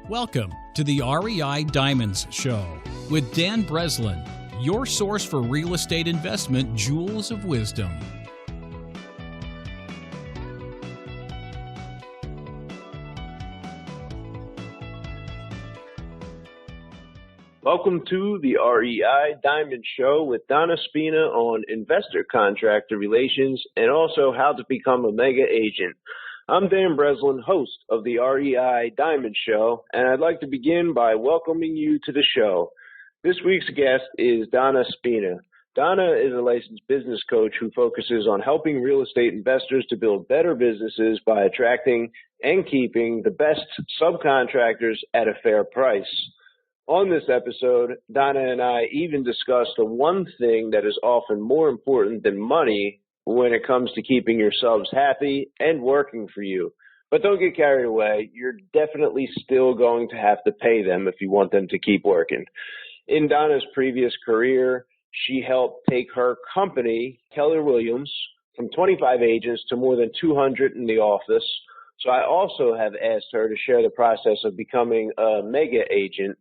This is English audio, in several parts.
Welcome to the REI Diamonds Show with Dan Breslin, your source for real estate investment jewels of wisdom. Welcome to the REI Diamond Show with Donna Spina on investor-contractor relations and also how to become a mega agent. I'm Dan Breslin, host of the REI Diamond Show, and I'd like to begin by welcoming you to the show. This week's guest is Donna Spina. Donna is a licensed business coach who focuses on helping real estate investors to build better businesses by attracting and keeping the best subcontractors at a fair price. On this episode, Donna and I even discussed the one thing that is often more important than money when it comes to keeping your subs happy and working for you. But don't get carried away. You're definitely still going to have to pay them if you want them to keep working. In Donna's previous career, she helped take her company, Keller from 25 agents to more than 200 in the office. So I also have asked her to share the process of becoming a mega agent.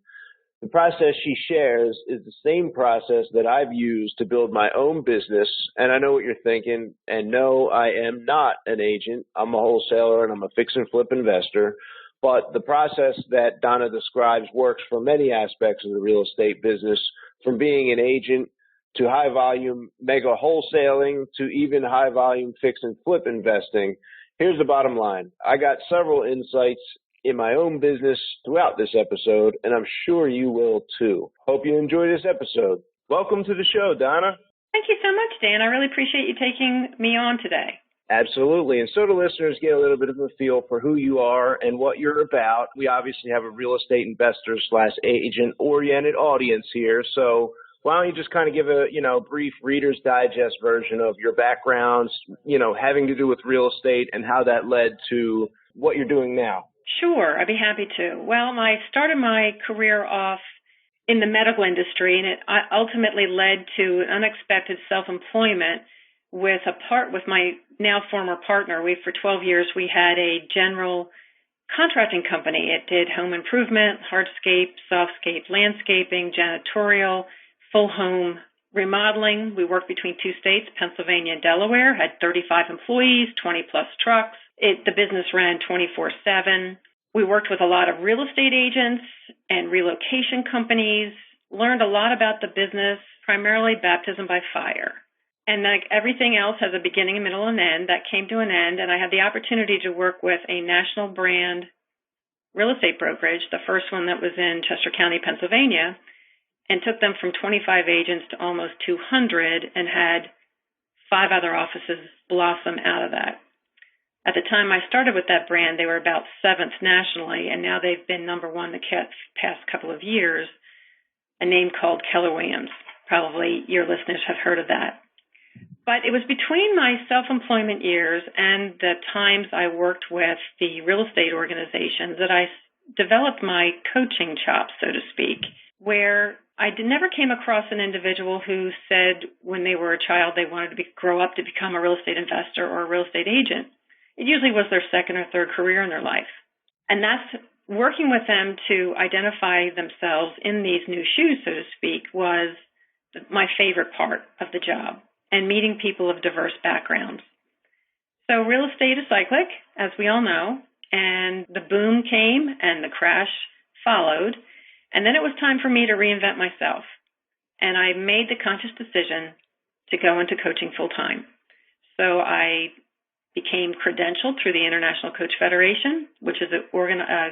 The process she shares is the same process that I've used to build my own business, and I know what you're thinking, and no, I am not an agent. I'm a wholesaler, and I'm a fix and flip investor, but the process that Donna describes works for many aspects of the real estate business, from being an agent to high-volume mega wholesaling to even high-volume fix and flip investing. Here's the bottom line. I got several insights in my own business throughout this episode, and I'm sure you will too. Hope you enjoy this episode. Welcome to the show, Donna. Thank you so much, Dan. I really appreciate you taking me on today. Absolutely. And so the listeners get a little bit of a feel for who you are and what you're about. We obviously have a real estate investor / agent oriented audience here. So why don't you just kind of give a, brief Reader's Digest version of your backgrounds, having to do with real estate and how that led to what you're doing now? Sure, I'd be happy to. Well, I started my career off in the medical industry, and it ultimately led to an unexpected self-employment with my now former partner. For 12 years, we had a general contracting company. It did home improvement, hardscape, softscape, landscaping, janitorial, full home remodeling. We worked between two states, Pennsylvania and Delaware, had 35 employees, 20-plus trucks. The business ran 24/7. We worked with a lot of real estate agents and relocation companies, learned a lot about the business, primarily baptism by fire. And like everything else has a beginning, a middle, and end. That came to an end, and I had the opportunity to work with a national brand real estate brokerage, the first one that was in Chester County, Pennsylvania, and took them from 25 agents to almost 200 and had 5 other offices blossom out of that. At the time I started with that brand, they were about 7th nationally, and now they've been number 1 the past couple of years, a name called Keller. Probably your listeners have heard of that. But it was between my self-employment years and the times I worked with the real estate organizations that I developed my coaching chops, so to speak, where I never came across an individual who said when they were a child they wanted to grow up to become a real estate investor or a real estate agent. It usually was their second or third career in their life. And that's working with them to identify themselves in these new shoes, so to speak, was my favorite part of the job, and meeting people of diverse backgrounds. So real estate is cyclic, as we all know, and the boom came and the crash followed. And then it was time for me to reinvent myself. And I made the conscious decision to go into coaching full time. So I became credentialed through the International Coach Federation, which is a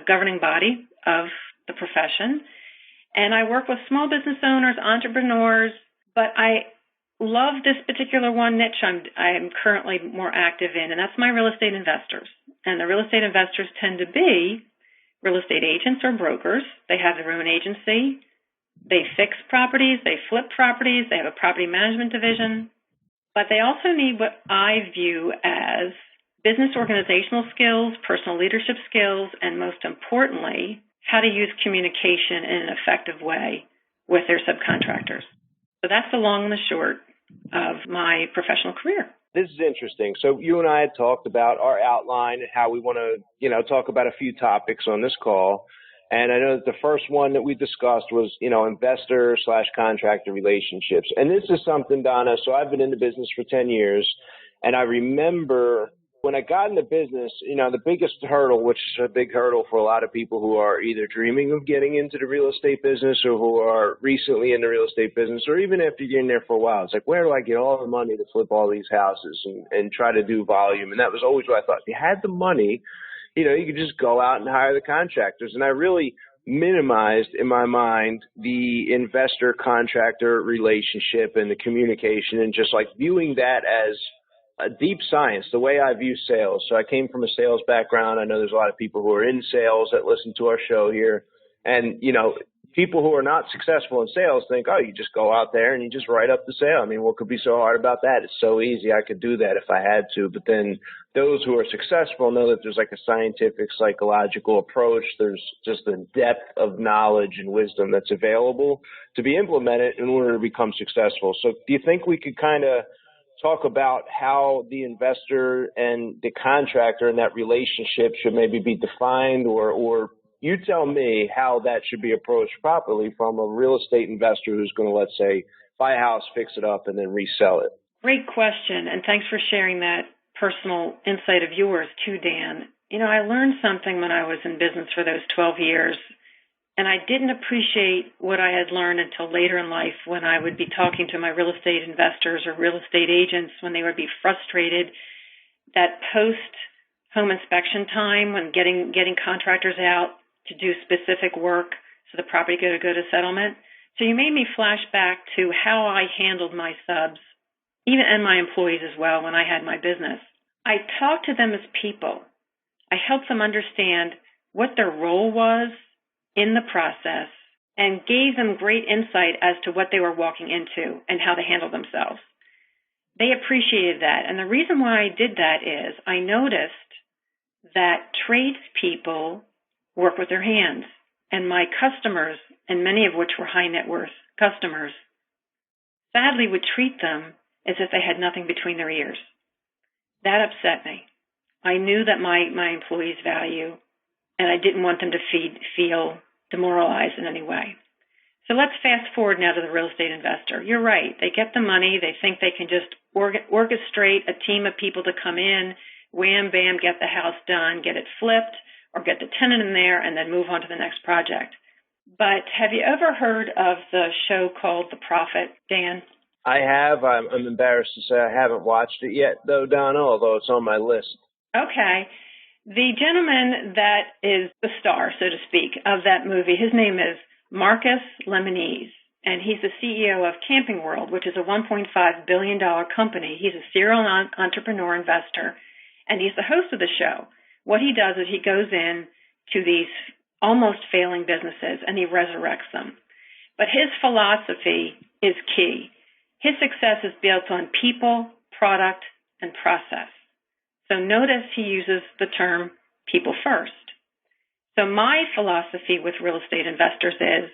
governing body of the profession. And I work with small business owners, entrepreneurs, but I love this particular one niche I'm currently more active in, and that's my real estate investors. And the real estate investors tend to be real estate agents or brokers. They have their own agency. They fix properties. They flip properties. They have a property management division. But they also need what I view as business organizational skills, personal leadership skills, and most importantly, how to use communication in an effective way with their subcontractors. So that's the long and the short of my professional career. This is interesting. So you and I had talked about our outline and how we want to, talk about a few topics on this call. And I know that the first one that we discussed was, investor / contractor relationships. And this is something, Donna, so I've been in the business for 10 years. And I remember when I got into business, the biggest hurdle, which is a big hurdle for a lot of people who are either dreaming of getting into the real estate business or who are recently in the real estate business, or even after you're in there for a while, it's like, where do I get all the money to flip all these houses and try to do volume? And that was always what I thought. If you had the money, you could just go out and hire the contractors. And I really minimized in my mind the investor contractor relationship and the communication and just like viewing that as a deep science, the way I view sales. So I came from a sales background. I know there's a lot of people who are in sales that listen to our show here. And, people who are not successful in sales think, oh, you just go out there and you just write up the sale. I mean, what could be so hard about that? It's so easy. I could do that if I had to. But then those who are successful know that there's like a scientific, psychological approach. There's just a depth of knowledge and wisdom that's available to be implemented in order to become successful. So do you think we could kind of talk about how the investor and the contractor in that relationship should maybe be defined, or you tell me how that should be approached properly from a real estate investor who's going to, let's say, buy a house, fix it up, and then resell it? Great question, and thanks for sharing that personal insight of yours too, Dan. I learned something when I was in business for those 12 years, and I didn't appreciate what I had learned until later in life when I would be talking to my real estate investors or real estate agents when they would be frustrated that post-home inspection time when getting contractors out to do specific work so the property could go to settlement. So you made me flash back to how I handled my subs, even and my employees as well when I had my business. I talked to them as people. I helped them understand what their role was in the process and gave them great insight as to what they were walking into and how to handle themselves. They appreciated that. And the reason why I did that is I noticed that tradespeople work with their hands, and my customers, and many of which were high net worth customers, sadly would treat them as if they had nothing between their ears. That upset me. I knew that my employees value, and I didn't want them to feel demoralized in any way. So let's fast forward now to the real estate investor. You're right. They get the money. They think they can just orchestrate a team of people to come in, wham, bam, get the house done, get it flipped, or get the tenant in there, and then move on to the next project. But have you ever heard of the show called The Profit, Dan? I have. I'm embarrassed to say I haven't watched it yet, though, Donna, although it's on my list. Okay. The gentleman that is the star, so to speak, of that movie, his name is Marcus Lebanese, and he's the CEO of Camping World, which is a $1.5 billion company. He's a serial entrepreneur investor, and he's the host of the show. What he does is he goes in to these almost failing businesses and he resurrects them. But his philosophy is key. His success is built on people, product, and process. So notice he uses the term people first. So my philosophy with real estate investors is,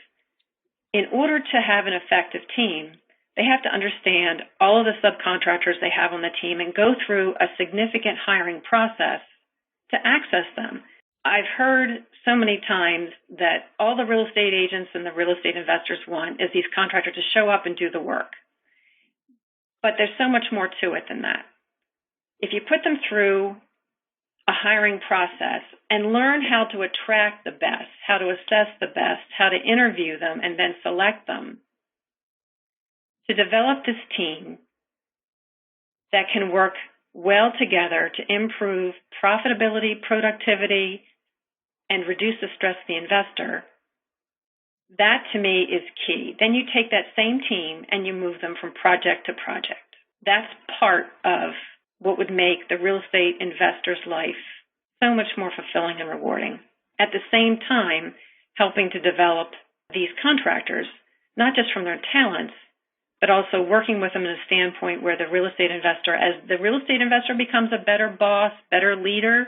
in order to have an effective team, they have to understand all of the subcontractors they have on the team and go through a significant hiring process to access them. I've heard so many times that all the real estate agents and the real estate investors want is these contractors to show up and do the work. But there's so much more to it than that. If you put them through a hiring process and learn how to attract the best, how to assess the best, how to interview them, and then select them, to develop this team that can work well together to improve profitability, productivity, and reduce the stress of the investor, that to me is key. Then you take that same team and you move them from project to project. That's part of what would make the real estate investor's life so much more fulfilling and rewarding. At the same time, helping to develop these contractors, not just from their talents, but also working with them in a standpoint where the real estate investor, as the real estate investor becomes a better boss, better leader,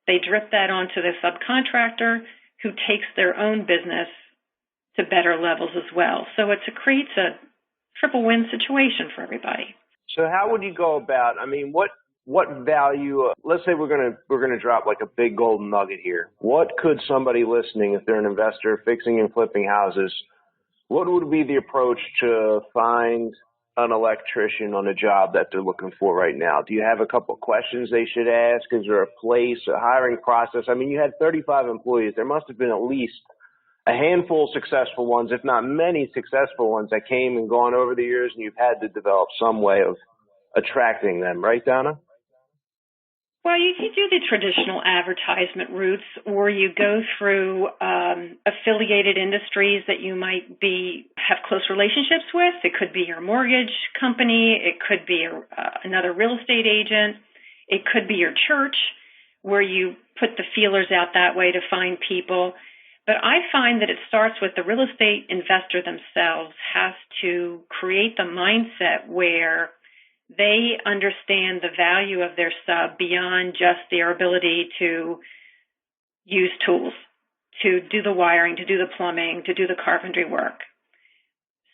they drip that onto the subcontractor who takes their own business to better levels as well. So it creates a triple win situation for everybody. So how would you go about, what what value, let's say we're going to drop like a big golden nugget here. What could somebody listening, if they're an investor fixing and flipping houses, what would be the approach to find an electrician on a job that they're looking for right now? Do you have a couple of questions they should ask? Is there a place, a hiring process? I mean, you had 35 employees. There must have been at least a handful of successful ones, if not many successful ones that came and gone over the years, and you've had to develop some way of attracting them, right, Donna? Well, you can do the traditional advertisement routes, or you go through affiliated industries that you might have close relationships with. It could be your mortgage company. It could be another real estate agent. It could be your church, where you put the feelers out that way to find people. But I find that it starts with the real estate investor themselves has to create the mindset where they understand the value of their sub beyond just their ability to use tools, to do the wiring, to do the plumbing, to do the carpentry work.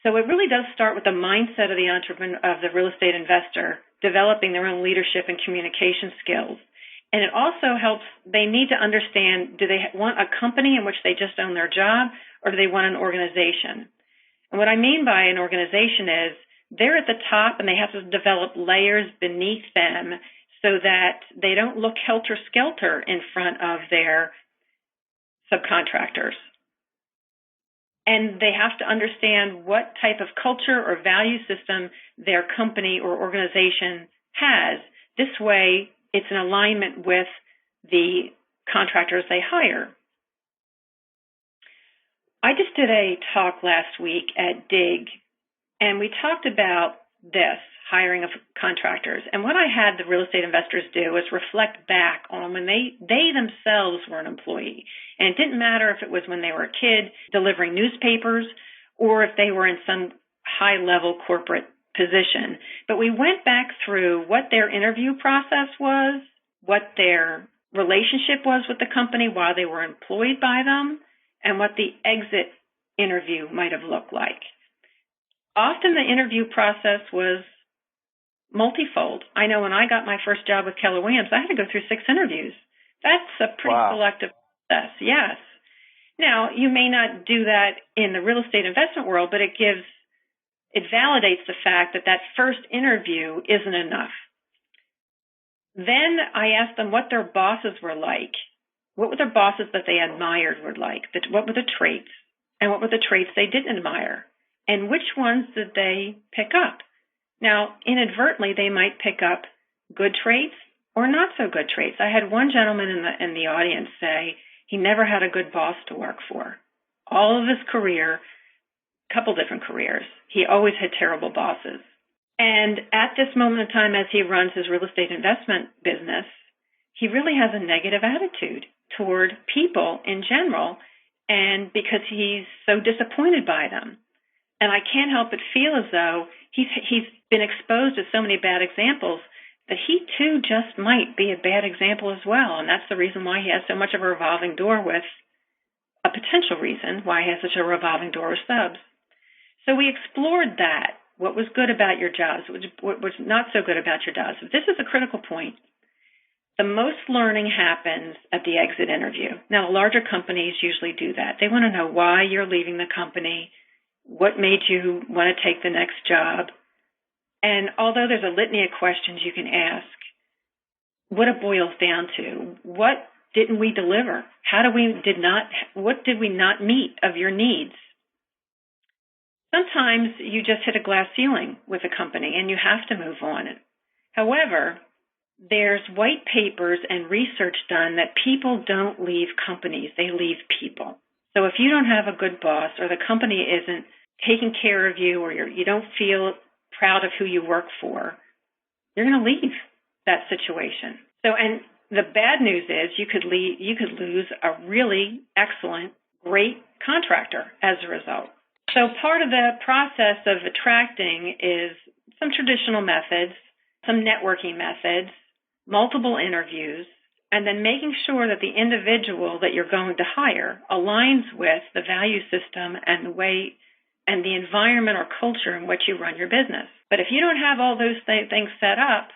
So it really does start with the mindset of the entrepreneur, of the real estate investor, developing their own leadership and communication skills. And it also helps, they need to understand, do they want a company in which they just own their job, or do they want an organization? And what I mean by an organization is they're at the top and they have to develop layers beneath them so that they don't look helter-skelter in front of their subcontractors. And they have to understand what type of culture or value system their company or organization has. This way, it's in alignment with the contractors they hire. I just did a talk last week at DIG, and we talked about this, hiring of contractors. And what I had the real estate investors do is reflect back on when they themselves were an employee. And it didn't matter if it was when they were a kid delivering newspapers or if they were in some high-level corporate position. But we went back through what their interview process was, what their relationship was with the company while they were employed by them, and what the exit interview might have looked like. Often the interview process was multifold. I know when I got my first job with Keller Williams, I had to go through 6 interviews. That's a pretty selective process, yes. Now, you may not do that in the real estate investment world, but it validates the fact that that first interview isn't enough. Then I asked them what their bosses were like. What were their bosses that they admired were like? What were the traits? And what were the traits they didn't admire? And which ones did they pick up? Now, inadvertently, they might pick up good traits or not so good traits. I had one gentleman in the audience say he never had a good boss to work for. All of his career, a couple different careers, he always had terrible bosses. And at this moment in time, as he runs his real estate investment business, he really has a negative attitude toward people in general, and because he's so disappointed by them. And I can't help but feel as though he's been exposed to so many bad examples that he too just might be a bad example as well. And that's the reason why he has so much of a revolving door with, a potential reason why he has such a revolving door with subs. So we explored that. What was good about your jobs? What was not so good about your jobs? This is a critical point. The most learning happens at the exit interview. Now, larger companies usually do that. They want to know why you're leaving the company, what made you want to take the next job. And although there's a litany of questions you can ask, what it boils down to, what didn't we deliver? What did we not meet of your needs? Sometimes you just hit a glass ceiling with a company and you have to move on. However, there's white papers and research done that people don't leave companies, they leave people. So if you don't have a good boss or the company isn't taking care of you or you don't feel proud of who you work for, you're going to leave that situation. So, and the bad news is you could lose a really excellent, great contractor as a result. So part of the process of attracting is some traditional methods, some networking methods, multiple interviews, and then making sure that the individual that you're going to hire aligns with the value system and the way and the environment or culture in which you run your business. But if you don't have all those things set up,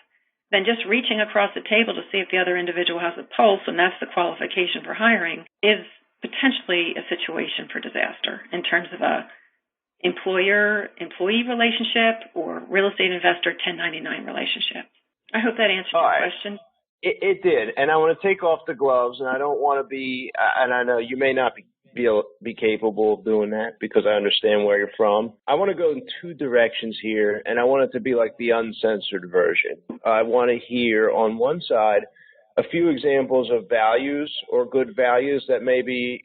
then just reaching across the table to see if the other individual has a pulse, and that's the qualification for hiring, is potentially a situation for disaster in terms of a employer-employee relationship or real estate investor 1099 relationship. I hope that answered your question. It did, and I want to take off the gloves, and I don't want to be, and I know you may not be capable of doing that because I understand where you're from. I want to go in two directions here, and I want it to be like the uncensored version. I want to hear on one side a few examples of values or good values that maybe,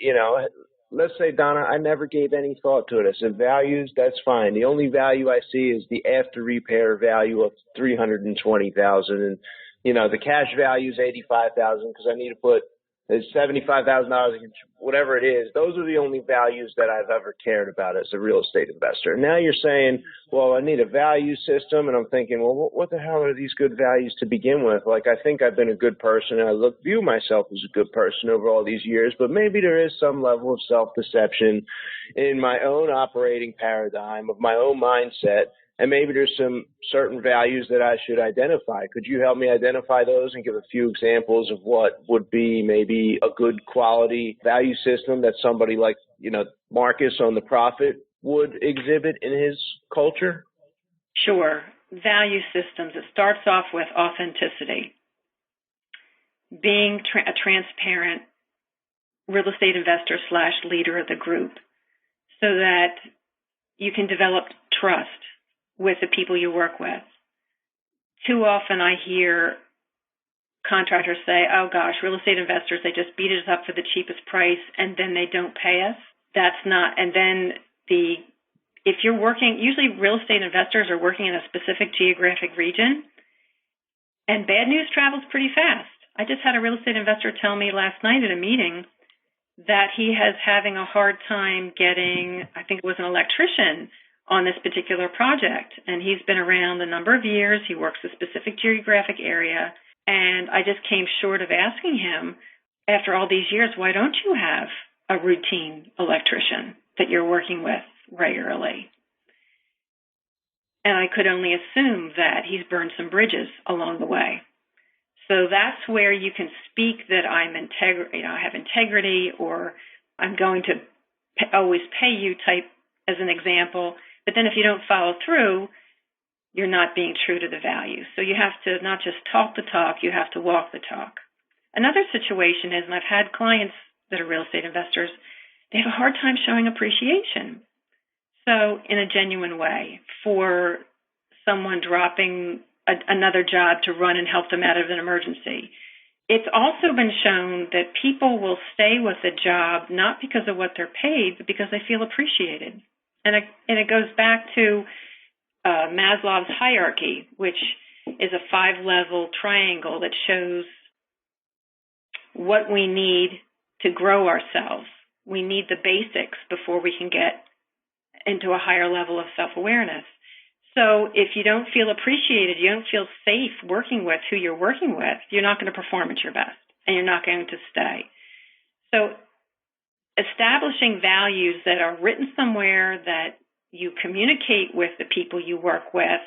let's say, Donna, I never gave any thought to it. I said values, that's fine. The only value I see is the after repair value of $320,000, and the cash value is $85,000 because I need to put $75,000, whatever it is. Those are the only values that I've ever cared about as a real estate investor. Now you're saying, well, I need a value system, and I'm thinking, well, what the hell are these good values to begin with? Like, I think I've been a good person, and I view myself as a good person over all these years, but maybe there is some level of self-deception in my own operating paradigm of my own mindset. And maybe there's some certain values that I should identify. Could you help me identify those and give a few examples of what would be maybe a good quality value system that somebody like, Marcus on The Profit would exhibit in his culture? Sure. Value systems, it starts off with authenticity. Being a transparent real estate investor / leader of the group so that you can develop trust with the people you work with. Too often I hear contractors say, oh gosh, real estate investors, they just beat us up for the cheapest price and then they don't pay us. That's not, and then if you're working, usually real estate investors are working in a specific geographic region, and bad news travels pretty fast. I just had a real estate investor tell me last night at a meeting that he is having a hard time getting, I think it was an electrician, on this particular project. And he's been around a number of years. He works a specific geographic area. And I just came short of asking him, after all these years, why don't you have a routine electrician that you're working with regularly? And I could only assume that he's burned some bridges along the way. So that's where you can speak that I have integrity, or I'm going to always pay you type as an example. But then if you don't follow through, you're not being true to the value. So you have to not just talk the talk, you have to walk the talk. Another situation is, and I've had clients that are real estate investors, they have a hard time showing appreciation. So in a genuine way, for someone dropping another job to run and help them out of an emergency. It's also been shown that people will stay with a job not because of what they're paid, but because they feel appreciated. And it goes back to Maslow's hierarchy, which is a 5-level triangle that shows what we need to grow ourselves. We need the basics before we can get into a higher level of self-awareness. So if you don't feel appreciated, you don't feel safe working with who you're working with, you're not going to perform at your best, and you're not going to stay. So establishing values that are written somewhere, that you communicate with the people you work with,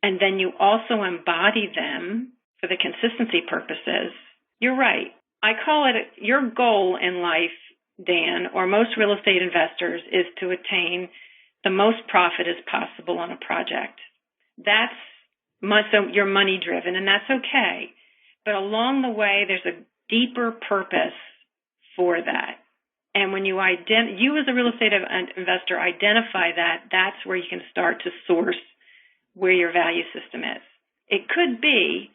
and then you also embody them for the consistency purposes, you're right. I call it your goal in life, Dan, or most real estate investors, is to attain the most profit as possible on a project. So you're money driven, and that's okay. But along the way, there's a deeper purpose for that. And when you as a real estate investor identify that, that's where you can start to source where your value system is. It could be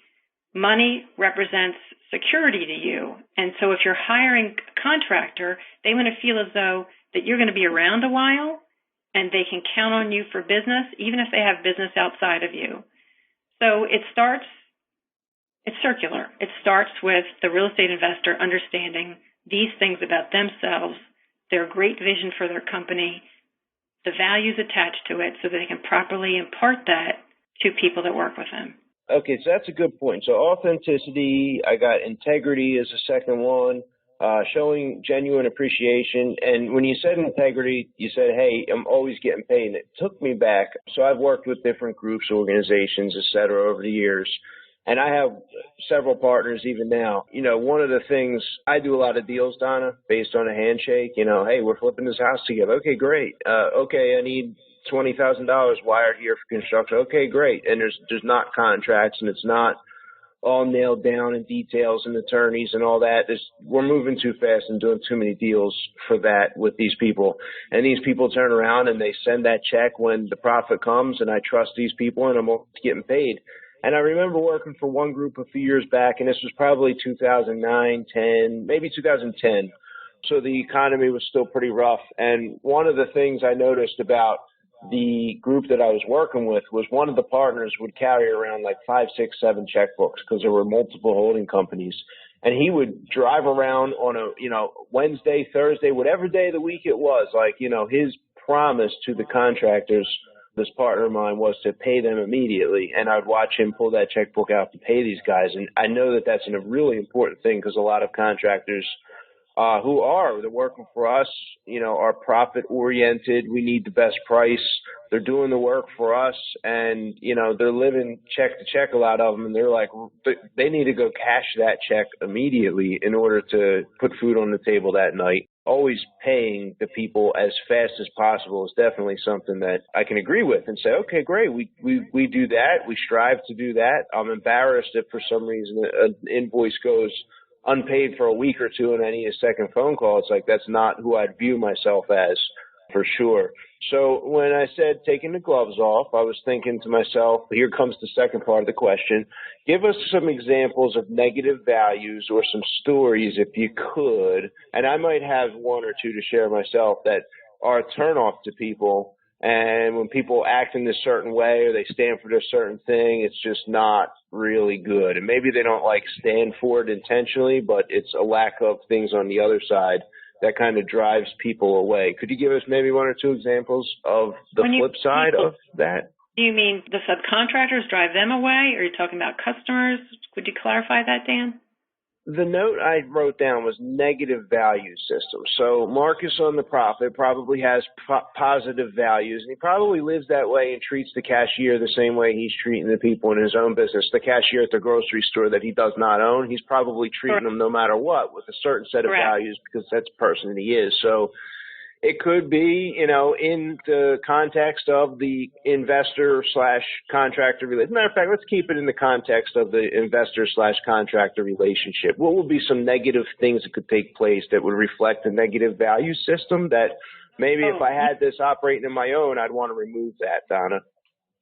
money represents security to you. And so if you're hiring a contractor, they want to feel as though that you're going to be around a while and they can count on you for business, even if they have business outside of you. So it's circular. It starts with the real estate investor understanding these things about themselves, their great vision for their company, the values attached to it, so that they can properly impart that to people that work with them. Okay, so that's a good point. So authenticity, I got integrity as a second one, showing genuine appreciation. And when you said integrity, you said, hey, I'm always getting paid. And it took me back. So I've worked with different groups, organizations, et cetera, over the years. And I have several partners even now. One of the things, I do a lot of deals, Donna, based on a handshake. Hey, we're flipping this house together. Okay, great. Okay, I need $20,000 wired here for construction. Okay, great. And there's not contracts, and it's not all nailed down in details and attorneys and all that. We're moving too fast and doing too many deals for that with these people. And these people turn around and they send that check when the profit comes, and I trust these people and I'm getting paid. And I remember working for one group a few years back, and this was probably 2009, 10, maybe 2010. So the economy was still pretty rough. And one of the things I noticed about the group that I was working with was one of the partners would carry around like 5, 6, 7 checkbooks because there were multiple holding companies. And he would drive around on a, Wednesday, Thursday, whatever day of the week it was, his promise to the contractors, this partner of mine, was to pay them immediately. And I'd watch him pull that checkbook out to pay these guys. And I know that that's a really important thing because a lot of contractors they're working for us, are profit oriented. We need the best price. They're doing the work for us, and, they're living check to check, a lot of them. And they're like, they need to go cash that check immediately in order to put food on the table that night. Always paying the people as fast as possible is definitely something that I can agree with and say, okay, great. We do that. We strive to do that. I'm embarrassed if for some reason an invoice goes unpaid for a week or two and I need a second phone call. It's like, that's not who I'd view myself as, for sure. So when I said taking the gloves off, I was thinking to myself, here comes the second part of the question. Give us some examples of negative values or some stories, if you could. And I might have one or two to share myself that are a turnoff to people. And when people act in this certain way or they stand for this certain thing, it's just not really good. And maybe they don't stand for it intentionally, but it's a lack of things on the other side that kind of drives people away. Could you give us maybe one or two examples of the flip side of that? Do you mean the subcontractors drive them away? Or are you talking about customers? Could you clarify that, Dan? The note I wrote down was negative value system. So Marcus on the profit probably has positive values, and he probably lives that way and treats the cashier the same way he's treating the people in his own business. The cashier at the grocery store that he does not own, he's probably treating them no matter what with a certain set of values because that's the person he is. So it could be, in the context of the investor/contractor relationship. Matter of fact, let's keep it in the context of the investor/contractor relationship. What would be some negative things that could take place that would reflect a negative value system that maybe if I had this operating in my own, I'd want to remove that, Donna?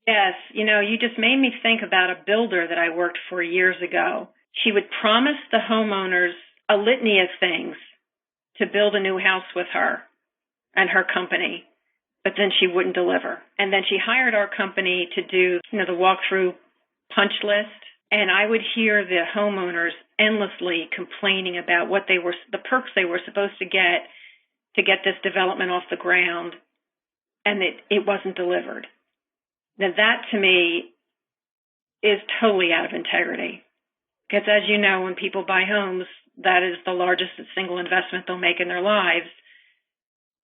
Yes. You just made me think about a builder that I worked for years ago. She would promise the homeowners a litany of things to build a new house with her and her company, but then she wouldn't deliver. And then she hired our company to do, the walkthrough punch list. And I would hear the homeowners endlessly complaining about the perks they were supposed to get this development off the ground, and it wasn't delivered. Now that to me is totally out of integrity. Because as you know, when people buy homes, that is the largest single investment they'll make in their lives.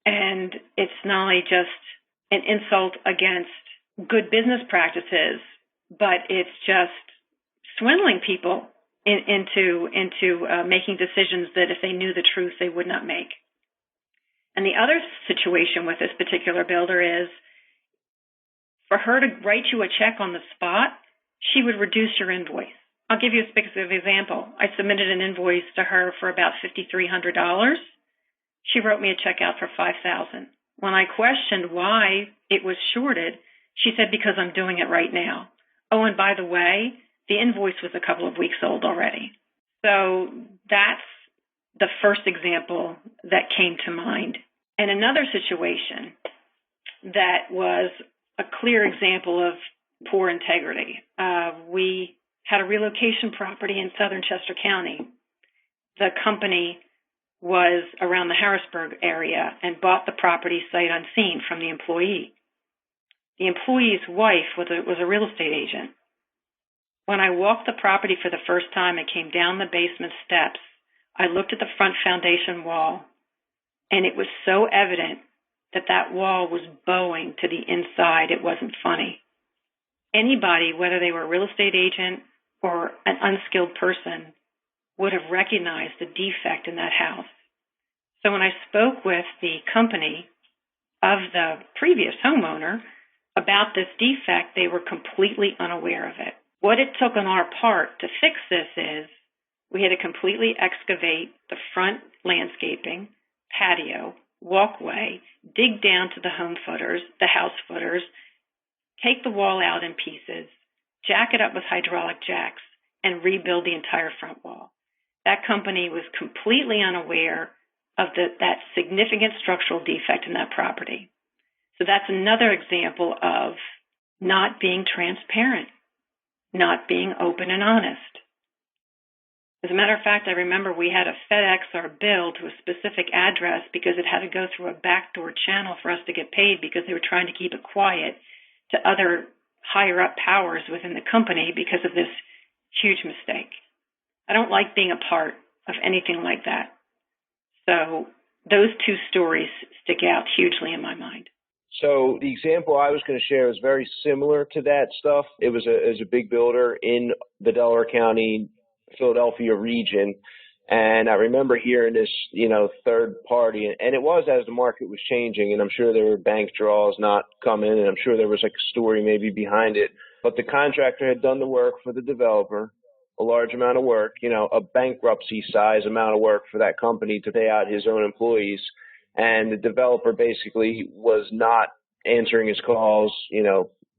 And it's not only just an insult against good business practices, but it's just swindling people into making decisions that if they knew the truth, they would not make. And the other situation with this particular builder is for her to write you a check on the spot, she would reduce your invoice. I'll give you a specific example. I submitted an invoice to her for about $5,300. She wrote me a check out for $5,000. When I questioned why it was shorted, she said, because I'm doing it right now. Oh, and by the way, the invoice was a couple of weeks old already. So that's the first example that came to mind. And another situation that was a clear example of poor integrity. We had a relocation property in southern Chester County. The company was around the Harrisburg area and bought the property sight unseen from the employee. The employee's wife was a real estate agent. When I walked the property for the first time and came down the basement steps, I looked at the front foundation wall, and it was so evident that wall was bowing to the inside. It wasn't funny. Anybody, whether they were a real estate agent or an unskilled person would have recognized the defect in that house. So when I spoke with the company of the previous homeowner about this defect, they were completely unaware of it. What it took on our part to fix this is we had to completely excavate the front landscaping, patio, walkway, dig down to the house footers, take the wall out in pieces, jack it up with hydraulic jacks, and rebuild the entire front wall. That company was completely unaware of that significant structural defect in that property. So that's another example of not being transparent, not being open and honest. As a matter of fact, I remember we had to FedEx our bill to a specific address because it had to go through a backdoor channel for us to get paid because they were trying to keep it quiet to other higher-up powers within the company because of this huge mistake. I don't like being a part of anything like that. So those two stories stick out hugely in my mind. So the example I was going to share is very similar to that stuff. It was a big builder in the Delaware County, Philadelphia region. And I remember hearing this, third party, and it was as the market was changing, and I'm sure there were bank draws not coming, and I'm sure there was like a story maybe behind it. But the contractor had done the work for the developer, a large amount of work, a bankruptcy size amount of work for that company to pay out his own employees. And the developer basically was not answering his calls,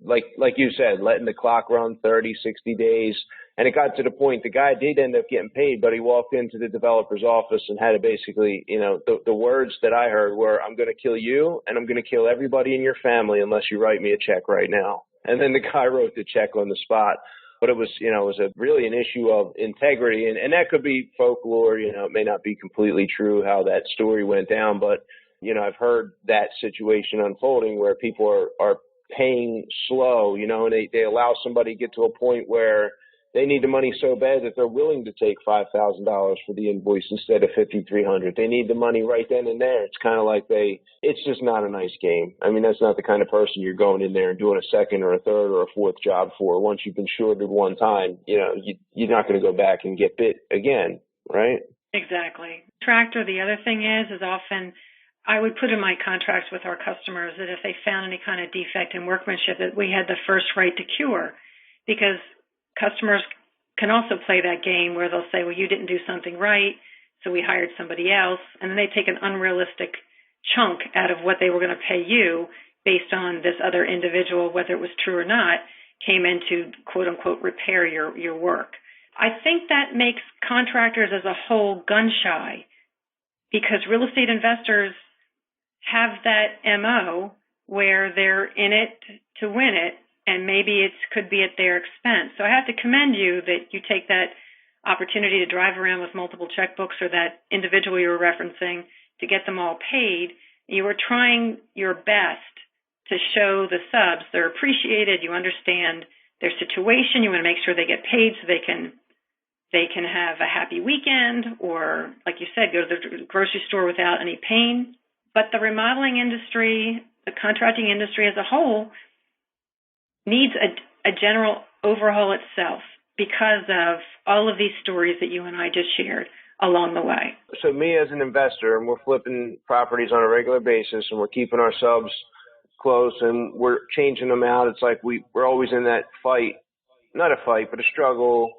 like you said, letting the clock run 30, 60 days. And it got to the point the guy did end up getting paid, but he walked into the developer's office and had to basically, the words that I heard were, I'm going to kill you and I'm going to kill everybody in your family unless you write me a check right now. And then the guy wrote the check on the spot. But it was really an issue of integrity. And that could be folklore, it may not be completely true how that story went down. But, I've heard that situation unfolding where people are paying slow, and they allow somebody to get to a point where they need the money so bad that they're willing to take $5,000 for the invoice instead of $5,300. They need the money right then and there. It's kind of like it's just not a nice game. I mean, that's not the kind of person you're going in there and doing a second or a third or a fourth job for. Once you've been shorted one time, you're not going to go back and get bit again, right? Exactly. Contractor, the other thing is often I would put in my contracts with our customers that if they found any kind of defect in workmanship, that we had the first right to cure, because customers can also play that game where they'll say, well, you didn't do something right, so we hired somebody else, and then they take an unrealistic chunk out of what they were going to pay you based on this other individual, whether it was true or not, came in to, quote-unquote, repair your work. I think that makes contractors as a whole gun-shy because real estate investors have that MO where they're in it to win it, and maybe it could be at their expense. So I have to commend you that you take that opportunity to drive around with multiple checkbooks or that individual you were referencing to get them all paid. You were trying your best to show the subs they're appreciated, you understand their situation, you want to make sure they get paid so they can have a happy weekend or, like you said, go to the grocery store without any pain. But the remodeling industry, the contracting industry as a whole, needs a general overhaul itself because of all of these stories that you and I just shared along the way. So me as an investor, and we're flipping properties on a regular basis, and we're keeping our subs close, and we're changing them out. It's like we're always in that fight, not a fight, but a struggle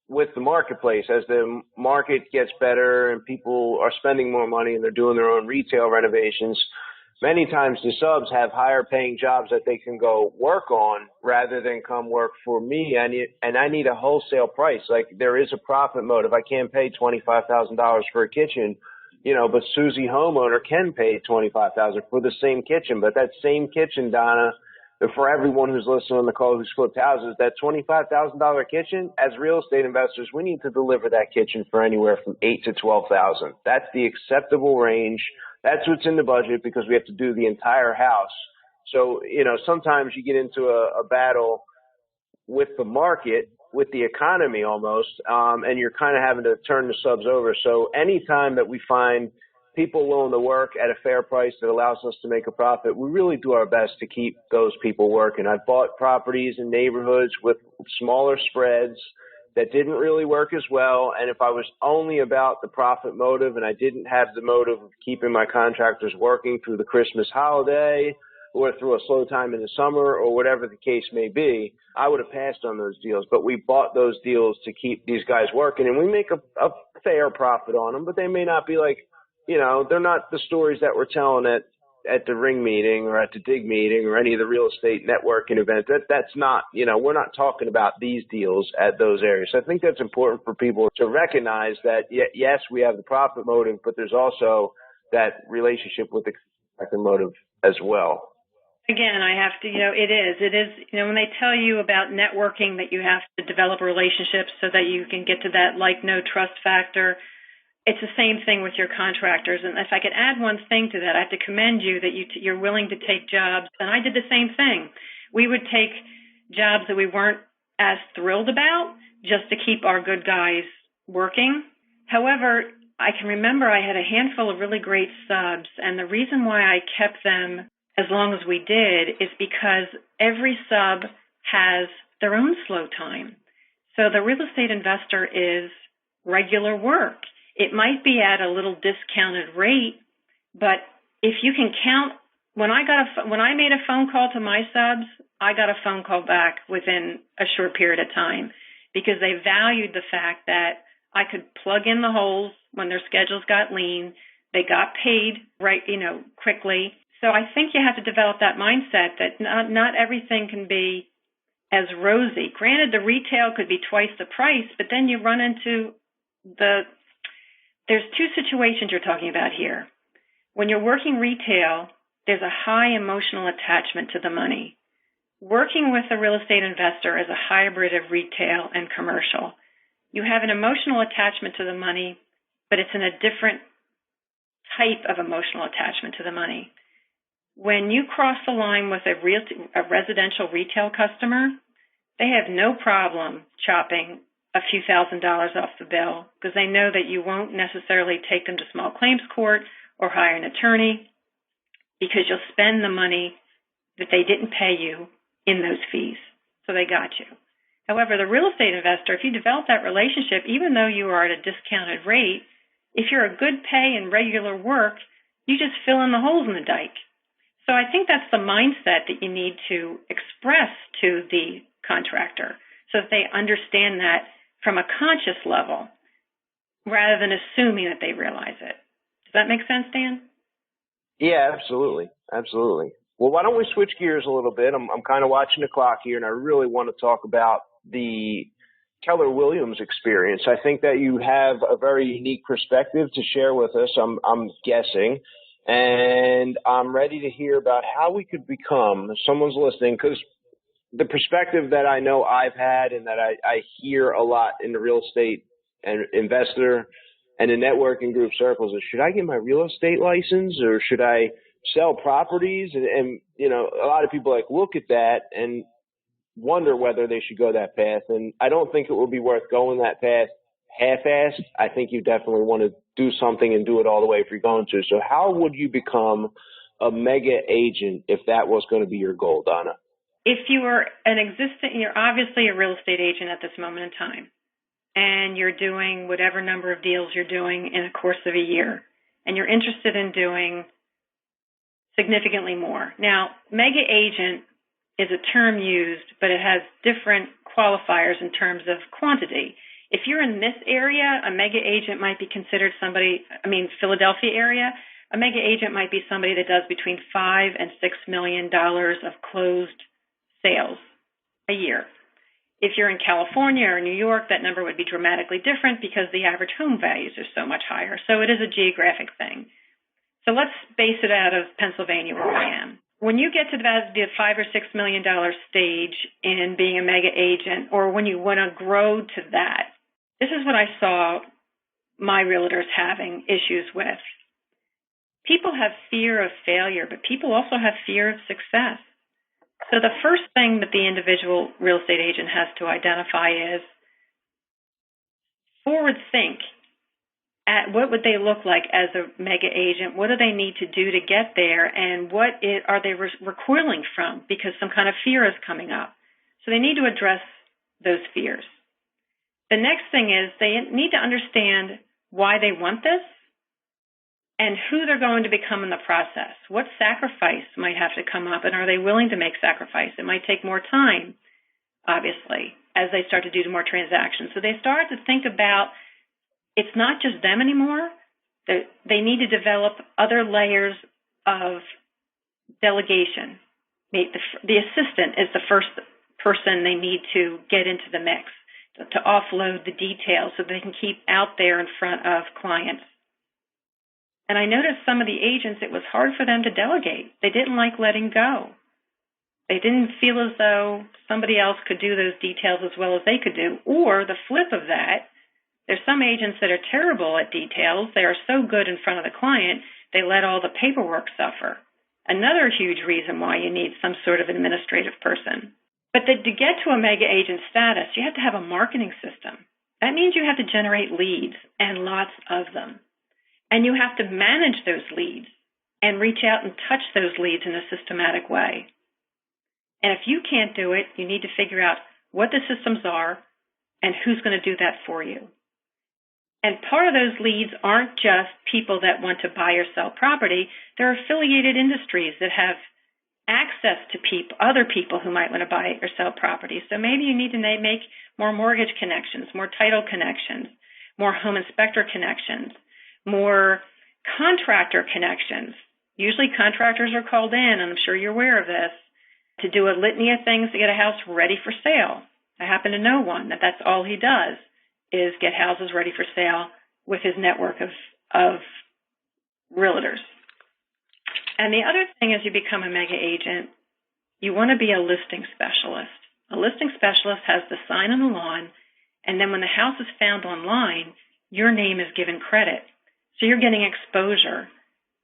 with the marketplace. As the market gets better and people are spending more money and they're doing their own retail renovations, many times the subs have higher paying jobs that they can go work on rather than come work for me. And I need a wholesale price. Like there is a profit motive. I can't pay $25,000 for a kitchen, but Susie homeowner can pay $25,000 for the same kitchen. But that same kitchen, Donna, for everyone who's listening on the call who's flipped houses, that $25,000 kitchen, as real estate investors, we need to deliver that kitchen for anywhere from $8,000 to $12,000. That's the acceptable range. That's what's in the budget because we have to do the entire house. So, sometimes you get into a battle with the market, with the economy almost, and you're kind of having to turn the subs over. So anytime that we find people willing to work at a fair price that allows us to make a profit, we really do our best to keep those people working. I've bought properties in neighborhoods with smaller spreads, that didn't really work as well. And if I was only about the profit motive and I didn't have the motive of keeping my contractors working through the Christmas holiday or through a slow time in the summer or whatever the case may be, I would have passed on those deals. But we bought those deals to keep these guys working, and we make a fair profit on them, but they may not be like, they're not the stories that we're telling at the ring meeting or at the dig meeting or any of the real estate networking events. That's not, we're not talking about these deals at those areas. So I think that's important for people to recognize that, yes, we have the profit motive, but there's also that relationship with the contractor motive as well. Again, I have to, it is, when they tell you about networking, that you have to develop relationships so that you can get to that like, no trust factor. It's the same thing with your contractors. And if I could add one thing to that, I have to commend you that you're willing to take jobs. And I did the same thing. We would take jobs that we weren't as thrilled about just to keep our good guys working. However, I can remember I had a handful of really great subs. And the reason why I kept them as long as we did is because every sub has their own slow time. So the real estate investor is regular work. It might be at a little discounted rate, but if you can count, when I made a phone call to my subs, I got a phone call back within a short period of time because they valued the fact that I could plug in the holes when their schedules got lean. They got paid quickly. So I think you have to develop that mindset that not everything can be as rosy. Granted, the retail could be twice the price, but then you run into there's two situations you're talking about here. When you're working retail, there's a high emotional attachment to the money. Working with a real estate investor is a hybrid of retail and commercial. You have an emotional attachment to the money, but it's in a different type of emotional attachment to the money. When you cross the line with a residential retail customer, they have no problem chopping a few $1,000s off the bill because they know that you won't necessarily take them to small claims court or hire an attorney because you'll spend the money that they didn't pay you in those fees. So they got you. However, the real estate investor, if you develop that relationship, even though you are at a discounted rate, if you're a good pay and regular work, you just fill in the holes in the dike. So I think that's the mindset that you need to express to the contractor so that they understand that from a conscious level rather than assuming that they realize it. Does that make sense, Dan? Yeah, absolutely. Absolutely. Well, why don't we switch gears a little bit? I'm kind of watching the clock here, and I really want to talk about the Keller Williams experience. I think that you have a very unique perspective to share with us, I'm guessing. And I'm ready to hear about how we could become, if someone's listening, because the perspective that I know I've had and that I hear a lot in the real estate and investor and the networking group circles is, should I get my real estate license or should I sell properties? And a lot of people look at that and wonder whether they should go that path. And I don't think it would be worth going that path half-assed. I think you definitely want to do something and do it all the way if you're going to. So how would you become a mega agent if that was going to be your goal, Donna? If you were you're obviously a real estate agent at this moment in time, and you're doing whatever number of deals you're doing in a course of a year, and you're interested in doing significantly more. Now, mega agent is a term used, but it has different qualifiers in terms of quantity. If you're in this area, a mega agent might be considered Philadelphia area, a mega agent might be somebody that does between $5 and $6 million of closed sales a year. If you're in California or New York, that number would be dramatically different because the average home values are so much higher. So it is a geographic thing. So let's base it out of Pennsylvania where I am. When you get to the $5 or $6 million stage in being a mega agent, or when you want to grow to that, this is what I saw my realtors having issues with. People have fear of failure, but people also have fear of success. So the first thing that the individual real estate agent has to identify is forward think at what would they look like as a mega agent? What do they need to do to get there? And are they recoiling from because some kind of fear is coming up? So they need to address those fears. The next thing is they need to understand why they want this and who they're going to become in the process. What sacrifice might have to come up, and are they willing to make sacrifice? It might take more time, obviously, as they start to do more transactions. So they start to think about it's not just them anymore. They need to develop other layers of delegation. The assistant is the first person they need to get into the mix, to offload the details so they can keep out there in front of clients. And I noticed some of the agents, it was hard for them to delegate. They didn't like letting go. They didn't feel as though somebody else could do those details as well as they could do. Or the flip of that, there's some agents that are terrible at details. They are so good in front of the client, they let all the paperwork suffer. Another huge reason why you need some sort of administrative person. But to get to a mega agent status, you have to have a marketing system. That means you have to generate leads, and lots of them. And you have to manage those leads and reach out and touch those leads in a systematic way. And if you can't do it, you need to figure out what the systems are and who's going to do that for you. And part of those leads aren't just people that want to buy or sell property. There are affiliated industries that have access to other people who might want to buy or sell property. So maybe you need to make more mortgage connections, more title connections, more home inspector connections, more contractor connections. Usually contractors are called in, and I'm sure you're aware of this, to do a litany of things to get a house ready for sale. I happen to know one that's all he does, is get houses ready for sale with his network of realtors. And the other thing as you become a mega agent, you want to be a listing specialist. A listing specialist has the sign on the lawn, and then when the house is found online, your name is given credit. So you're getting exposure.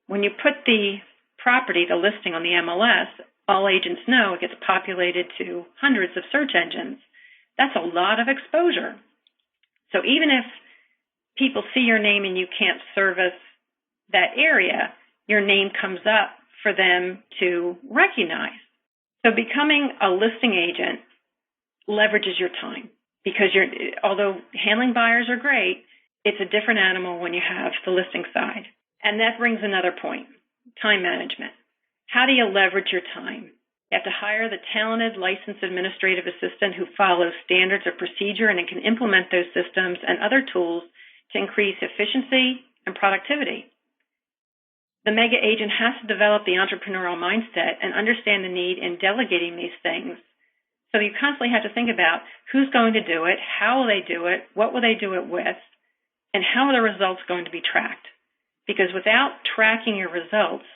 When you put the property, the listing on the MLS, all agents know it gets populated to hundreds of search engines. That's a lot of exposure. So even if people see your name and you can't service that area, your name comes up for them to recognize. So becoming a listing agent leverages your time because although handling buyers are great, it's a different animal when you have the listing side. And that brings another point, time management. How do you leverage your time? You have to hire the talented licensed administrative assistant who follows standards of procedure and can implement those systems and other tools to increase efficiency and productivity. The mega agent has to develop the entrepreneurial mindset and understand the need in delegating these things. So you constantly have to think about who's going to do it, how will they do it, what will they do it with, and how are the results going to be tracked? Because without tracking your results,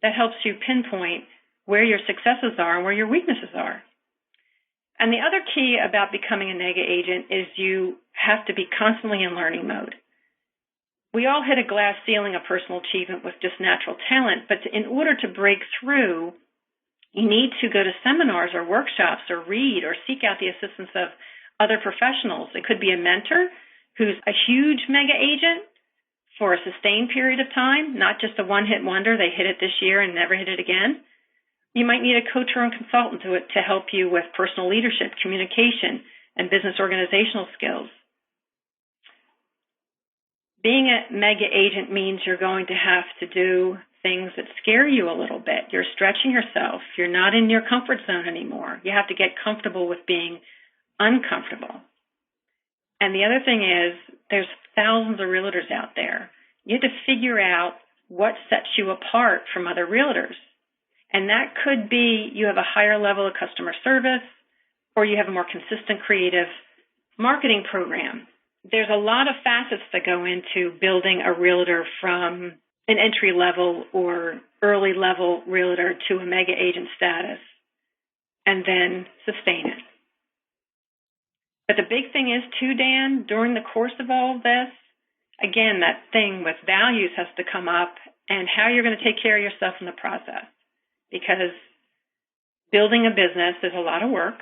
that helps you pinpoint where your successes are and where your weaknesses are. And the other key about becoming a mega agent is you have to be constantly in learning mode. We all hit a glass ceiling of personal achievement with just natural talent, but in order to break through, you need to go to seminars or workshops or read or seek out the assistance of other professionals. It could be a mentor who's a huge mega agent for a sustained period of time, not just a one-hit wonder, they hit it this year and never hit it again. You might need a coach or a consultant to help you with personal leadership, communication, and business organizational skills. Being a mega agent means you're going to have to do things that scare you a little bit. You're stretching yourself. You're not in your comfort zone anymore. You have to get comfortable with being uncomfortable. And the other thing is there's thousands of realtors out there. You have to figure out what sets you apart from other realtors. And that could be you have a higher level of customer service or you have a more consistent creative marketing program. There's a lot of facets that go into building a realtor from an entry-level or early-level realtor to a mega agent status and then sustain it. But the big thing is, too, Dan, during the course of all of this, again, that thing with values has to come up and how you're going to take care of yourself in the process. Because building a business is a lot of work,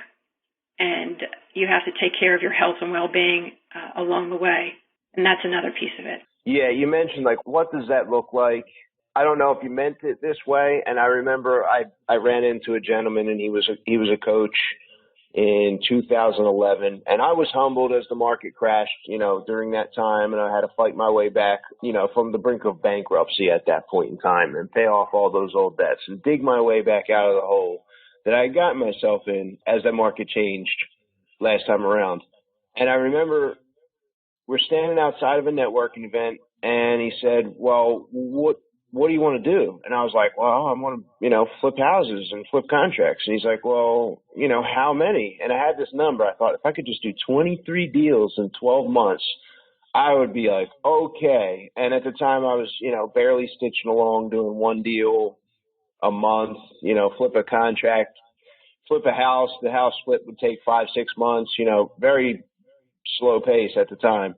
and you have to take care of your health and well-being along the way. And that's another piece of it. Yeah, you mentioned, what does that look like? I don't know if you meant it this way. And I remember I ran into a gentleman, and he was a coach, in 2011. And I was humbled as the market crashed, during that time. And I had to fight my way back, from the brink of bankruptcy at that point in time and pay off all those old debts and dig my way back out of the hole that I got myself in as the market changed last time around. And I remember we're standing outside of a networking event and he said, well, what do you want to do? And I was like, well, I want to, flip houses and flip contracts. And he's like, well, how many? And I had this number. I thought if I could just do 23 deals in 12 months, I would be like, okay. And at the time I was, barely stitching along doing one deal a month, flip a contract, flip a house. The house flip would take 5-6 months, very slow pace at the time.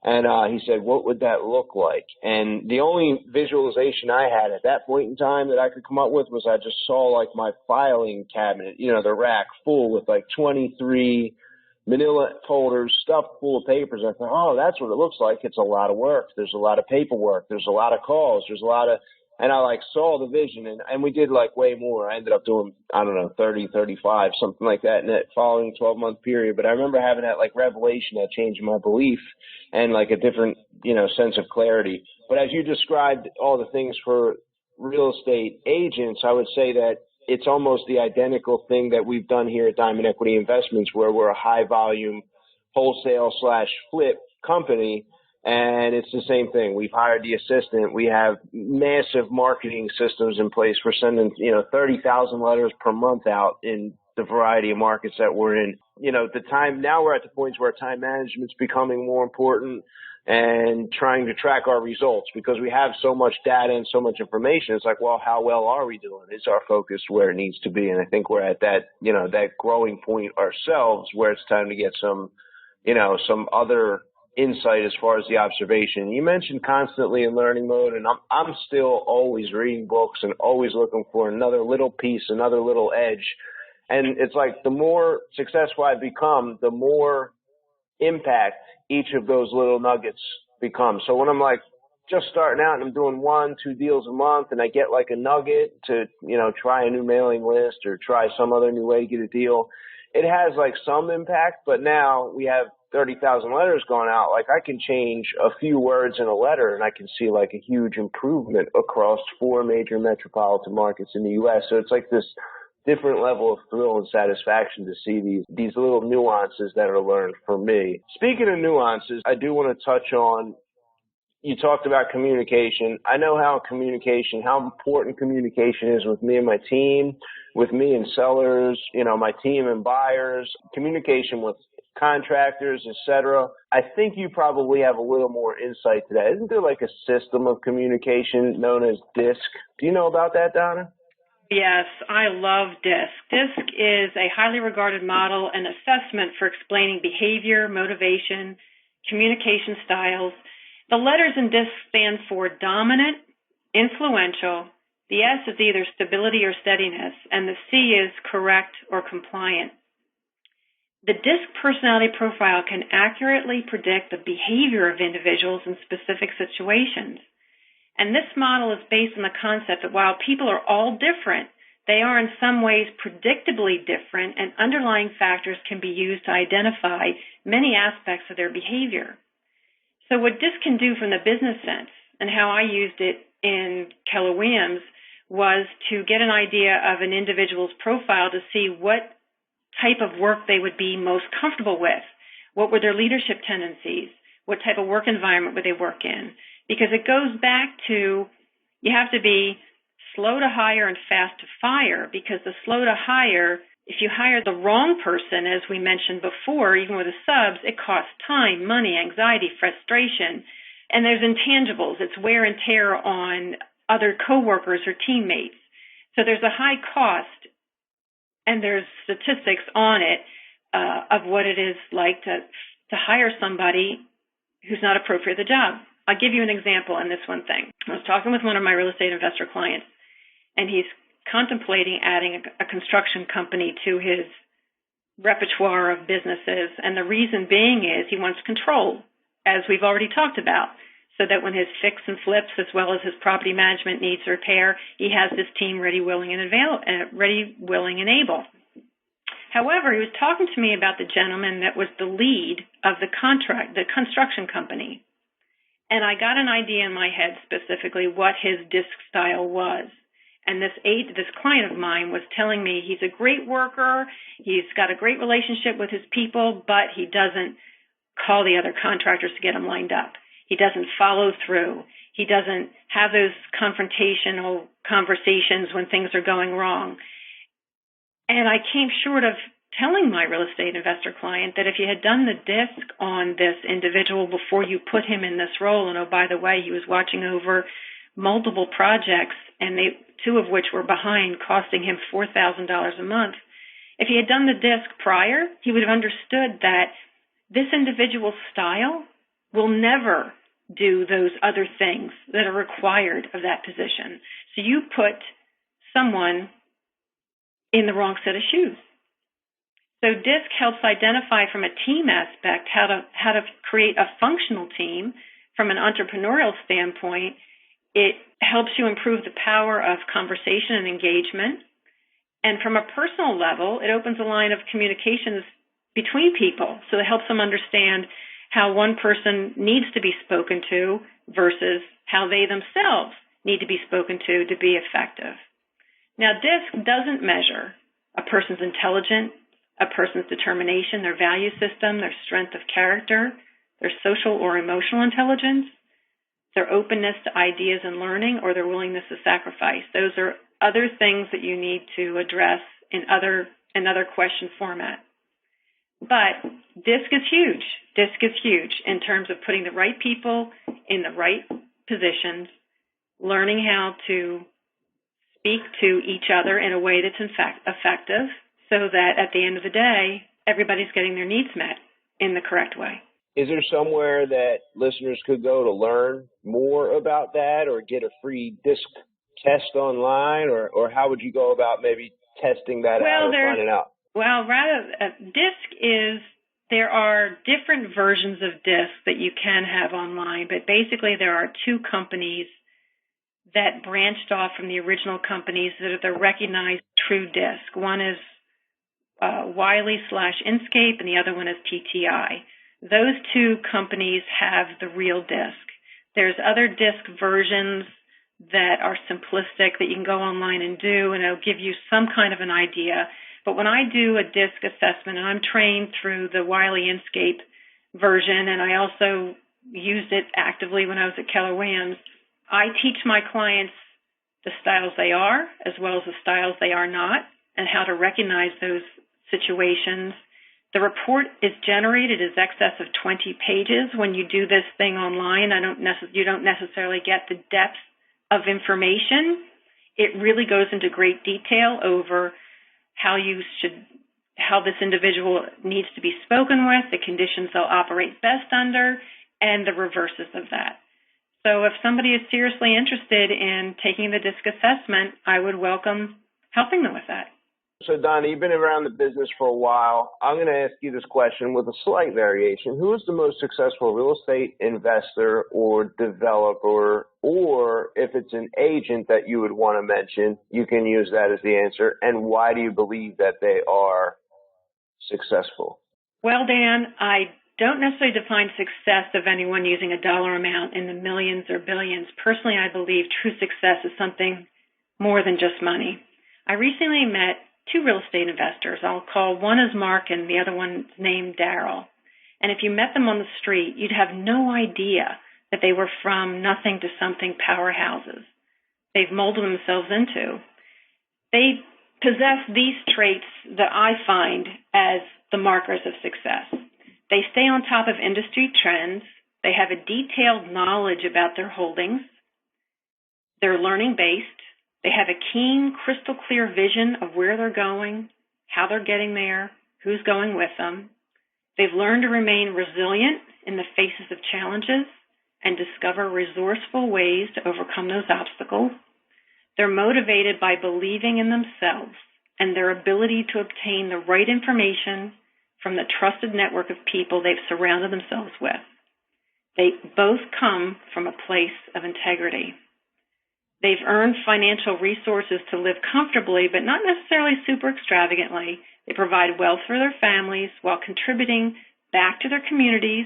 And he said, what would that look like? And the only visualization I had at that point in time that I could come up with was I just saw like my filing cabinet, the rack full with like 23 manila folders stuffed full of papers. I thought, oh, that's what it looks like. It's a lot of work. There's a lot of paperwork. There's a lot of calls. And I like saw the vision and we did like way more. I ended up doing, 30, 35, something like that in that following 12-month period. But I remember having that like revelation that changed my belief and like a different, sense of clarity. But as you described all the things for real estate agents, I would say that it's almost the identical thing that we've done here at Diamond Equity Investments, where we're a high volume wholesale/flip company. And it's the same thing. We've hired the assistant. We have massive marketing systems in place. We're sending, 30,000 letters per month out in the variety of markets that we're in. Now we're at the point where time management's becoming more important and trying to track our results because we have so much data and so much information. It's like, well, how well are we doing? Is our focus where it needs to be? And I think we're at that, that growing point ourselves where it's time to get some other insight as far as the observation. You mentioned constantly in learning mode, and I'm still always reading books and always looking for another little piece, another little edge. And it's like the more successful I become, the more impact each of those little nuggets become. So when I'm like just starting out and I'm doing 1-2 deals a month and I get like a nugget to, try a new mailing list or try some other new way to get a deal, it has like some impact. But now we have 30,000 letters going out. Like I can change a few words in a letter and I can see like a huge improvement across 4 major metropolitan markets in the U.S. So it's like this different level of thrill and satisfaction to see these little nuances that are learned for me. Speaking of nuances, I do want to touch on, you talked about communication. I know how important communication is with me and my team, with me and sellers, my team and buyers, communication with contractors, etc. I think you probably have a little more insight to that. Isn't there like a system of communication known as DISC? Do you know about that, Donna? Yes, I love DISC. DISC is a highly regarded model and assessment for explaining behavior, motivation, communication styles. The letters in DISC stand for dominant, influential. The S is either stability or steadiness, and the C is correct or compliant. The DISC personality profile can accurately predict the behavior of individuals in specific situations. And this model is based on the concept that while people are all different, they are in some ways predictably different, and underlying factors can be used to identify many aspects of their behavior. So what DISC can do from the business sense, and how I used it in Keller Williams, was to get an idea of an individual's profile to see what type of work they would be most comfortable with. What were their leadership tendencies? What type of work environment would they work in? Because it goes back to, you have to be slow to hire and fast to fire, because the slow to hire, if you hire the wrong person, as we mentioned before, even with the subs, it costs time, money, anxiety, frustration, and there's intangibles. It's wear and tear on other coworkers or teammates. So there's a high cost, and there's statistics on it of what it is like to hire somebody who's not appropriate for the job. I'll give you an example on this one thing. I was talking with one of my real estate investor clients, and he's contemplating adding a construction company to his repertoire of businesses. And the reason being is he wants control, as we've already talked about, so that when his fix and flips, as well as his property management needs repair, he has this team ready, willing, and able. However, he was talking to me about the gentleman that was the lead of the construction company. And I got an idea in my head specifically what his disc style was. And this client of mine was telling me he's a great worker, he's got a great relationship with his people, but he doesn't call the other contractors to get them lined up. He doesn't follow through. He doesn't have those confrontational conversations when things are going wrong. And I came short of telling my real estate investor client that if you had done the disc on this individual before you put him in this role, and oh, by the way, he was watching over multiple projects, and two of which were behind, costing him $4,000 a month. If he had done the disc prior, he would have understood that this individual's style will never do those other things that are required of that position. So you put someone in the wrong set of shoes. So DISC helps identify from a team aspect how to create a functional team. From an entrepreneurial standpoint, it helps you improve the power of conversation and engagement. And from a personal level, it opens a line of communications between people. So it helps them understand how one person needs to be spoken to versus how they themselves need to be spoken to be effective. Now, DISC doesn't measure a person's intelligence, a person's determination, their value system, their strength of character, their social or emotional intelligence, their openness to ideas and learning, or their willingness to sacrifice. Those are other things that you need to address in other question format. But DISC is huge. DISC is huge in terms of putting the right people in the right positions, learning how to speak to each other in a way that's in fact effective, so that at the end of the day, everybody's getting their needs met in the correct way. Is there somewhere that listeners could go to learn more about that, or get a free DISC test online, or how would you go about maybe testing that out or finding out? Well, DISC there are different versions of DISC that you can have online, but basically there are two companies that branched off from the original companies that are the recognized true DISC. One is Wiley/Inscape, and the other one is TTI. Those two companies have the real DISC. There's other DISC versions that are simplistic that you can go online and do, and it'll give you some kind of an idea. But when I do a DISC assessment, and I'm trained through the Wiley/Inscape version, and I also used it actively when I was at Keller Williams, I teach my clients the styles they are as well as the styles they are not, and how to recognize those situations. The report is generated as excess of 20 pages. When you do this thing online, you don't necessarily get the depth of information. It really goes into great detail over how this individual needs to be spoken with, the conditions they'll operate best under, and the reverses of that. So if somebody is seriously interested in taking the DISC assessment, I would welcome helping them with that. So, Donna, you've been around the business for a while. I'm going to ask you this question with a slight variation. Who is the most successful real estate investor or developer, or if it's an agent that you would want to mention, you can use that as the answer, and why do you believe that they are successful? Well, Dan, I don't necessarily define success of anyone using a dollar amount in the millions or billions. Personally, I believe true success is something more than just money. I recently met two real estate investors. I'll call one is Mark and the other one's named Daryl. And if you met them on the street, you'd have no idea that they were from nothing to something powerhouses they've molded themselves into. They possess these traits that I find as the markers of success. They stay on top of industry trends. They have a detailed knowledge about their holdings. They're learning-based. They have a keen, crystal clear vision of where they're going, how they're getting there, who's going with them. They've learned to remain resilient in the faces of challenges and discover resourceful ways to overcome those obstacles. They're motivated by believing in themselves and their ability to obtain the right information from the trusted network of people they've surrounded themselves with. They both come from a place of integrity. They've earned financial resources to live comfortably, but not necessarily super extravagantly. They provide wealth for their families while contributing back to their communities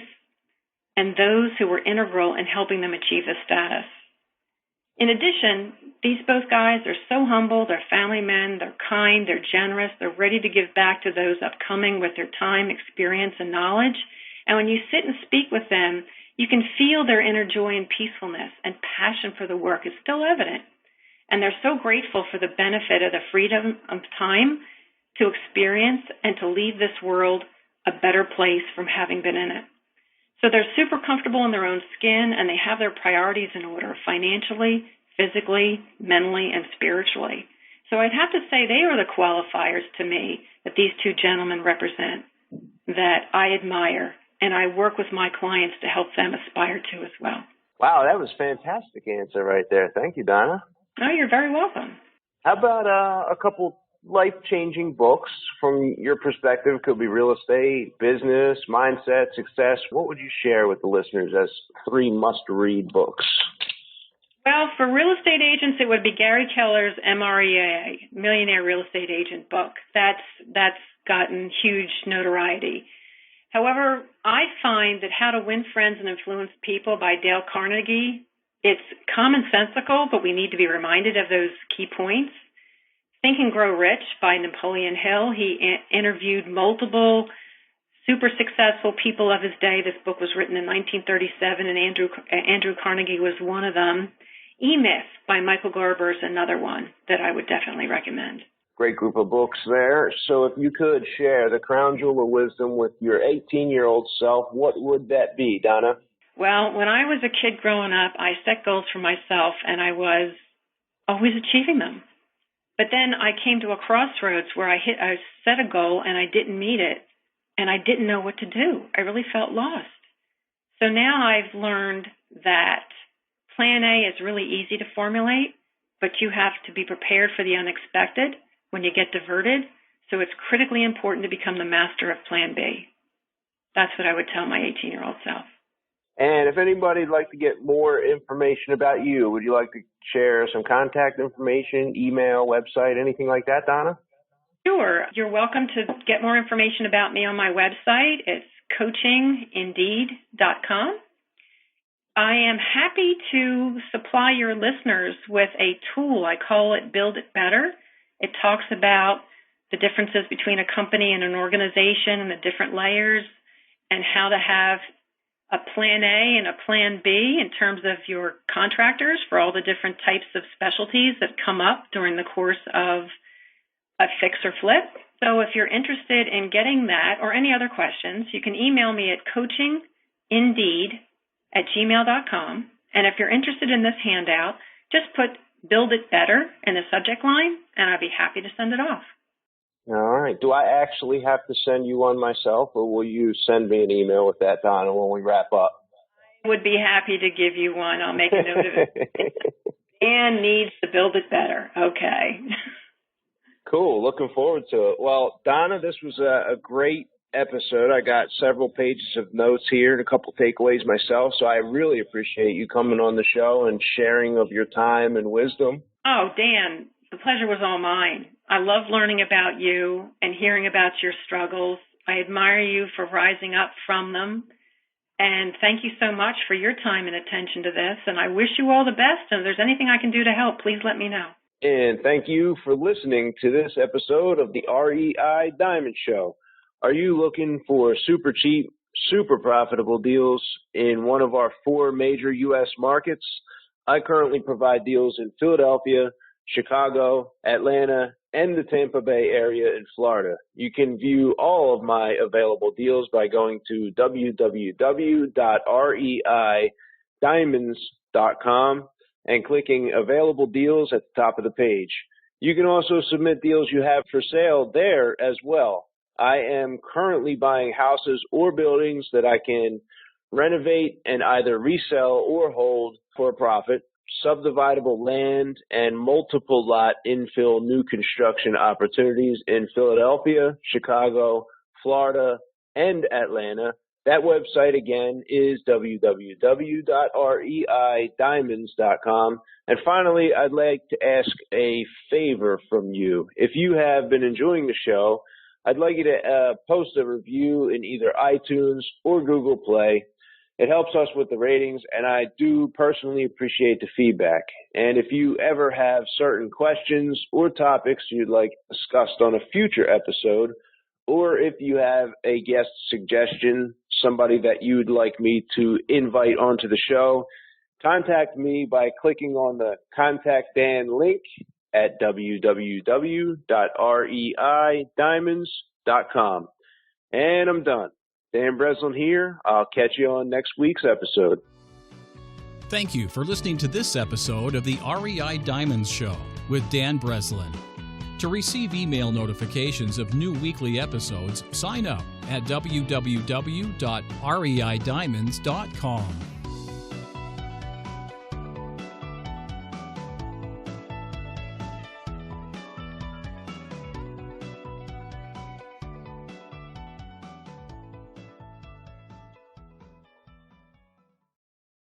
and those who were integral in helping them achieve this status. In addition, these both guys are so humble, they're family men, they're kind, they're generous, they're ready to give back to those upcoming with their time, experience, and knowledge. And when you sit and speak with them, you can feel their inner joy and peacefulness, and passion for the work is still evident. And they're so grateful for the benefit of the freedom of time to experience and to leave this world a better place from having been in it. So they're super comfortable in their own skin, and they have their priorities in order financially, physically, mentally, and spiritually. So I'd have to say they are the qualifiers to me that these two gentlemen represent that I admire, and I work with my clients to help them aspire to as well. Wow, that was a fantastic answer right there. Thank you, Donna. Oh, you're very welcome. How about a couple life-changing books from your perspective? Could be real estate, business, mindset, success. What would you share with the listeners as 3 must-read books? Well, for real estate agents, it would be Gary Keller's MREA, Millionaire Real Estate Agent book. That's gotten huge notoriety. However, I find that How to Win Friends and Influence People by Dale Carnegie, it's commonsensical, but we need to be reminded of those key points. Think and Grow Rich by Napoleon Hill. He interviewed multiple super successful people of his day. This book was written in 1937, and Andrew Carnegie was one of them. E-Myth by Michael Gerber is another one that I would definitely recommend. Great group of books there. So if you could share the crown jewel of wisdom with your 18-year-old self, what would that be, Donna? Well, when I was a kid growing up, I set goals for myself, and I was always achieving them. But then I came to a crossroads where I set a goal and I didn't meet it, and I didn't know what to do. I really felt lost. So now I've learned that Plan A is really easy to formulate, but you have to be prepared for the unexpected when you get diverted. So it's critically important to become the master of Plan B. That's what I would tell my 18-year-old self. And if anybody'd like to get more information about you, would you like to share some contact information, email, website, anything like that, Donna? Sure. You're welcome to get more information about me on my website. It's coachingindeed.com. I am happy to supply your listeners with a tool. I call it Build It Better. It talks about the differences between a company and an organization and the different layers and how to have a Plan A and a Plan B in terms of your contractors for all the different types of specialties that come up during the course of a fix or flip. So if you're interested in getting that or any other questions, you can email me at coachingindeed@gmail.com. And if you're interested in this handout, just put Build It Better in the subject line, and I'd be happy to send it off. All right. Do I actually have to send you one myself, or will you send me an email with that, Donna, when we wrap up? I would be happy to give you one. I'll make a note of it. Dan needs to Build It Better. Okay. Cool. Looking forward to it. Well, Donna, this was a great episode. I got several pages of notes here and a couple takeaways myself, so I really appreciate you coming on the show and sharing of your time and wisdom. Oh, Dan, the pleasure was all mine. I love learning about you and hearing about your struggles. I admire you for rising up from them. And thank you so much for your time and attention to this. And I wish you all the best. And if there's anything I can do to help, please let me know. And thank you for listening to this episode of the REI Diamond Show. Are you looking for super cheap, super profitable deals in one of our 4 major U.S. markets? I currently provide deals in Philadelphia, Chicago, Atlanta, and the Tampa Bay area in Florida. You can view all of my available deals by going to www.reidiamonds.com and clicking Available Deals at the top of the page. You can also submit deals you have for sale there as well. I am currently buying houses or buildings that I can renovate and either resell or hold for a profit, subdividable land, and multiple lot infill new construction opportunities in Philadelphia, Chicago, Florida, and Atlanta. That website again is www.reidiamonds.com. And finally, I'd like to ask a favor from you. If you have been enjoying the show, I'd like you to post a review in either iTunes or Google Play. It helps us with the ratings, and I do personally appreciate the feedback. And if you ever have certain questions or topics you'd like discussed on a future episode, or if you have a guest suggestion, somebody that you'd like me to invite onto the show, contact me by clicking on the Contact Dan link at www.reidiamonds.com. And I'm done. Dan Breslin here. I'll catch you on next week's episode. Thank you for listening to this episode of the REI Diamonds Show with Dan Breslin. To receive email notifications of new weekly episodes, sign up at www.reidiamonds.com.